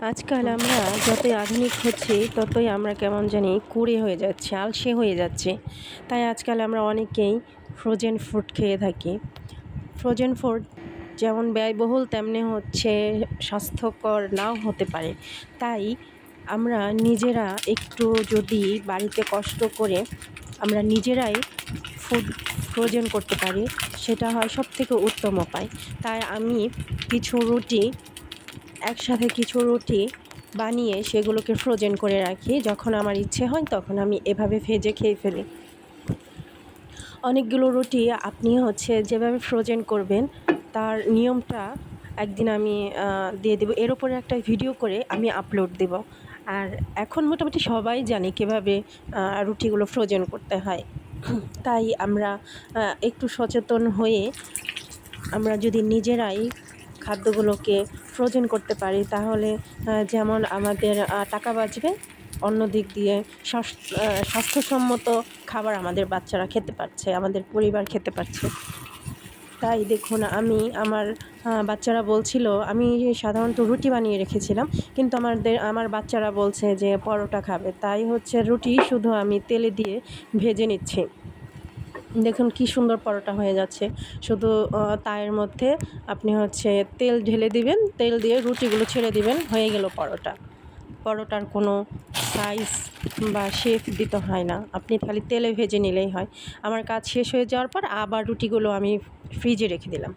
আজকাল আমরা যতই আধুনিক হচ্ছি ততই আমরা কেমন জানি কুঁড়ে হয়ে যাচ্ছি, আলসে হয়ে যাচ্ছি। তাই আজকাল আমরা অনেকেই ফ্রোজেন ফুড খেয়ে থাকি। ফ্রোজেন ফুড যেমন ব্যয়বহুল তেমনি হচ্ছে স্বাস্থ্যকর নাও হতে পারে। তাই আমরা নিজেরা একটু যদি বাড়িতে কষ্ট করে আমরা নিজেরাই ফুড ফ্রোজেন করতে পারি, সেটা হয় সবথেকে উত্তম উপায়। তাই আমি একসাথে কিছু রুটি বানিয়ে সেগুলোকে ফ্রোজেন করে রাখি। যখন আমার ইচ্ছে হয় তখন আমি এভাবে ভেজে খেয়ে ফেলি। অনেকগুলো রুটি আপনি যেভাবে ফ্রোজেন করবেন তার নিয়মটা একদিন আমি দিয়ে দেবো। এর উপরে একটা ভিডিও করে আমি আপলোড দেব। আর এখন মোটামুটি সবাই জানে কীভাবে রুটিগুলো ফ্রোজেন করতে হয়। তাই আমরা একটু সচেতন হয়ে আমরা যদি নিজেরাই খাদ্যগুলোকে ফ্রোজেন করতে পারি তাহলে যেমন আমাদের টাকা বাঁচবে, অন্য দিক দিয়ে স্বাস্থ্যসম্মত খাবার আমাদের বাচ্চারা খেতে পারছে, আমাদের পরিবার খেতে পারছে। তাই দেখুন, আমি আমার বাচ্চারা বলছিল, আমি সাধারণত রুটি বানিয়ে রেখেছিলাম, কিন্তু আমার বাচ্চারা বলছে যে পরোটা খাবে। তাই রুটি শুধু আমি তেলে দিয়ে ভেজে নিচ্ছি। দেখুন কি সুন্দর পরোটা হয়ে যাচ্ছে। শুধু তায়ের মধ্যে আপনি তেল ঢেলে দিবেন, তেল দিয়ে রুটিগুলো ছেড়ে দিবেন, হয়ে গেল পরোটা। পরোটার কোনো সাইজ বা শেপ দিতে হয় না, আপনি খালি তেলে ভেজে নিলেই হয়। আমার কাজ শেষ হয়ে যাওয়ার পর আবার রুটিগুলো আমি ফ্রিজে রেখে দিলাম।